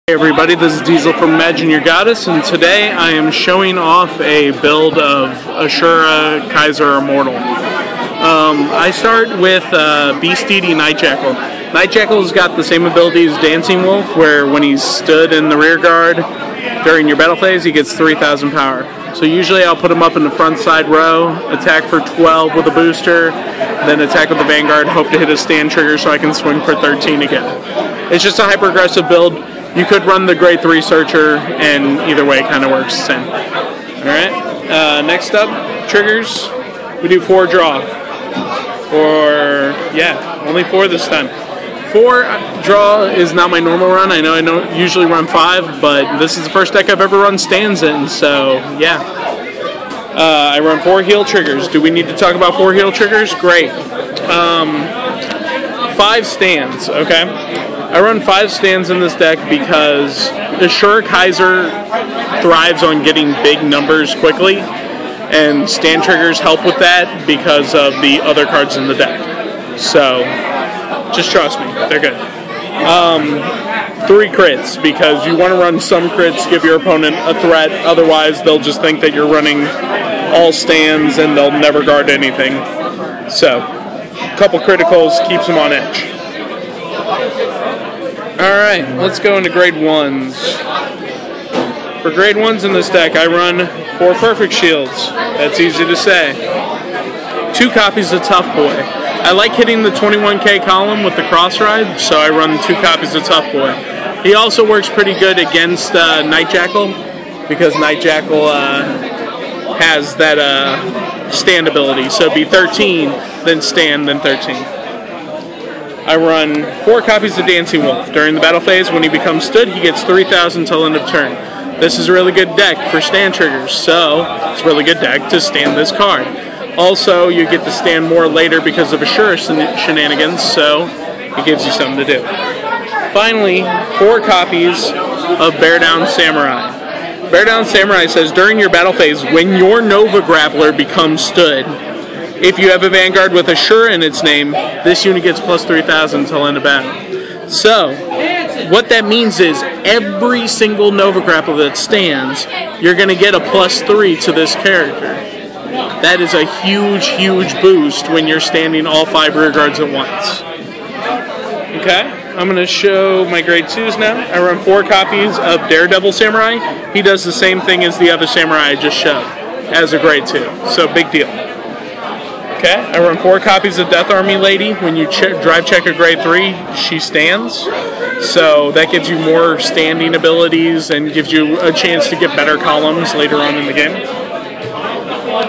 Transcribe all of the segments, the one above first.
Hey everybody, this is Diesel from Imagineyourgoddess, and today I am showing off a build of Asura Kaiser Immortal. I start with Beast Deity Night Jackal. Night Jackal's got the same ability as Dancing Wolf, where when he's stood in the rear guard during your battle phase, he gets 3,000 power. So usually I'll put him up in the front side row, attack for 12 with a booster, then attack with the Vanguard, hope to hit a stand trigger so I can swing for 13 again. It's just a hyper-aggressive build. You could run the grade 3 Searcher, and either way it kind of works the same. Alright, next up, triggers. We do 4 draw. Or, yeah, only 4 this time. 4 draw is not my normal run. I know I don't usually run 5, but this is the first deck I've ever run stands in, so yeah. I run 4 heal triggers. Do we need to talk about 4 heal triggers? Great. 5 stands, okay? I run 5 stands in this deck because Asura Kaiser thrives on getting big numbers quickly, and stand triggers help with that because of the other cards in the deck. So, just trust me, they're good. 3 crits, because you want to run some crits, give your opponent a threat, otherwise they'll just think that you're running all stands and they'll never guard anything. So, a couple criticals keeps them on edge. Alright, let's go into grade 1s. For grade 1s in this deck, I run 4 perfect shields. That's easy to say. 2 copies of Tough Boy. I like hitting the 21k column with the cross ride, so I run 2 copies of Tough Boy. He also works pretty good against Night Jackal, because Night Jackal has that stand ability. So it'd be 13, then stand, then 13. I run 4 copies of Dancing Wolf. During the battle phase, when he becomes stood, he gets 3,000 till end of turn. This is a really good deck for stand triggers, so it's a really good deck to stand this card. Also, you get to stand more later because of Asura shenanigans, so it gives you something to do. Finally, 4 copies of Bear Down Samurai. Bear Down Samurai says, during your battle phase, when your Nova Grappler becomes stood, if you have a Vanguard with Asura in its name, this unit gets plus 3,000 until end of battle. So, what that means is every single Nova Grappler that stands, you're going to get a plus 3 to this character. That is a huge, huge boost when you're standing all 5 rear guards at once. Okay, I'm going to show my grade 2s now. I run 4 copies of Daredevil Samurai. He does the same thing as the other Samurai I just showed, as a grade 2. So, big deal. Okay, I run 4 copies of Death Army Lady. When you drive check a grade 3, she stands. So that gives you more standing abilities and gives you a chance to get better columns later on in the game.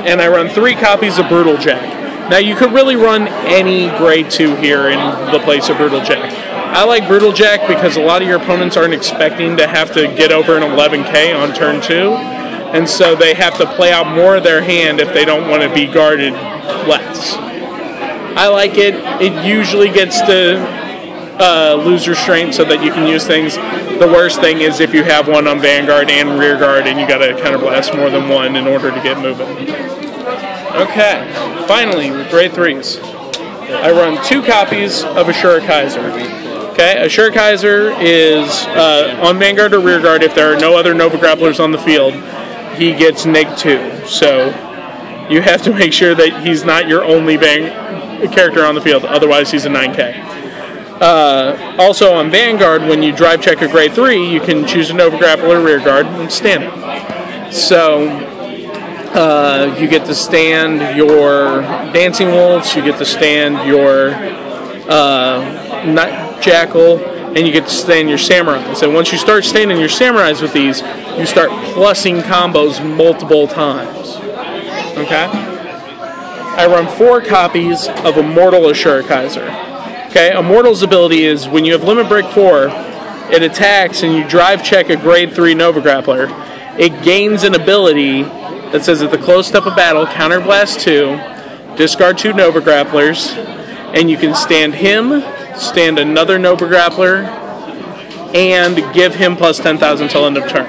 And I run 3 copies of Brutal Jack. Now you could really run any grade 2 here in the place of Brutal Jack. I like Brutal Jack because a lot of your opponents aren't expecting to have to get over an 11k on turn 2. And so they have to play out more of their hand if they don't want to be guarded less. I like it. It usually gets to lose restraint so that you can use things. The worst thing is if you have one on Vanguard and rear guard and you gotta counterblast more than one in order to get moving. Okay, finally with grade 3s. I run 2 copies of Asura Kaiser. Okay, Asura Kaiser is on Vanguard or rear guard. If there are no other Nova Grapplers on the field, he gets -2. So you have to make sure that he's not your only character on the field, otherwise he's a 9k. Also on Vanguard, when you drive check a grade 3, you can choose a Nova Grappler rear guard and stand it. So you get to stand your Dancing Wolves, you get to stand your Night Jackal, and you get to stand your Samurais. And once you start standing your Samurais with these, you start plussing combos multiple times. Okay? I run 4 copies of Immortal Asura Kaiser. Okay, Immortal's ability is when you have Limit Break 4, it attacks and you drive check a grade 3 Nova Grappler. It gains an ability that says at the close step of battle, counterblast 2, discard 2 Nova Grapplers, and you can stand him, stand another Nova Grappler, and give him plus 10,000 till end of turn.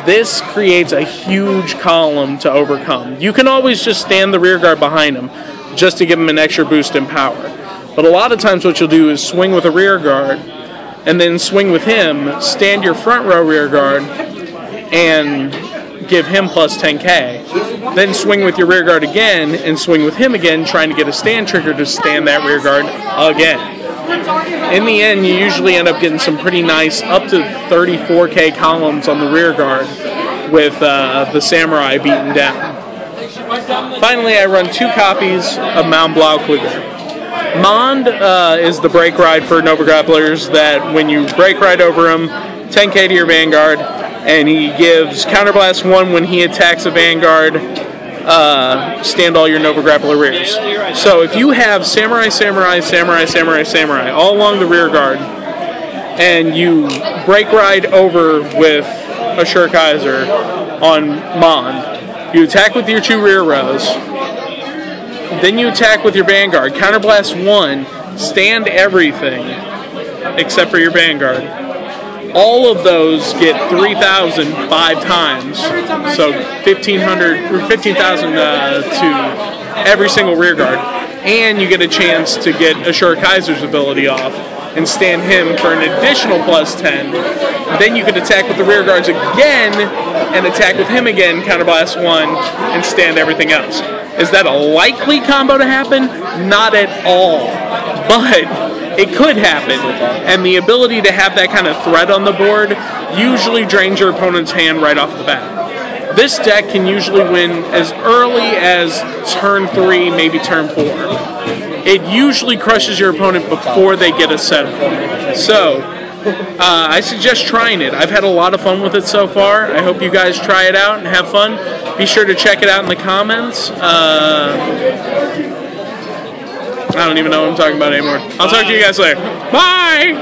This creates a huge column to overcome. You can always just stand the rear guard behind him, just to give him an extra boost in power. But a lot of times what you'll do is swing with a rear guard, and then swing with him, stand your front row rear guard, and give him plus 10k. Then swing with your rear guard again, and swing with him again, trying to get a stand trigger to stand that rear guard again. In the end, you usually end up getting some pretty nice, up to 34k columns on the rear guard with the Samurai beaten down. Finally, I run 2 copies of Mount Blauklüger. Mond is the brake ride for Nova Grapplers that when you brake ride over him, 10k to your Vanguard, and he gives Counterblast 1 when he attacks a Vanguard, stand all your Nova Grappler rears. So if you have Samurai, Samurai, Samurai, Samurai, Samurai all along the rear guard, and you brake ride over with Asura Kaiser on Mond, you attack with your 2 rear rows, then you attack with your Vanguard, Counterblast 1, stand everything except for your Vanguard. All of those get 3,000 5 times, so 1,500 or 15,000 to every single rear guard, and you get a chance to get Asura Kaiser's ability off and stand him for an additional plus 10. Then you can attack with the rear guards again and attack with him again, Counterblast 1, and stand everything else. Is that a likely combo to happen? Not at all, but it could happen, and the ability to have that kind of threat on the board usually drains your opponent's hand right off the bat. This deck can usually win as early as turn 3, maybe turn 4. It usually crushes your opponent before they get a set. So, I suggest trying it. I've had a lot of fun with it so far. I hope you guys try it out and have fun. Be sure to check it out in the comments. I don't even know what I'm talking about anymore. I'll talk to you guys later. Bye!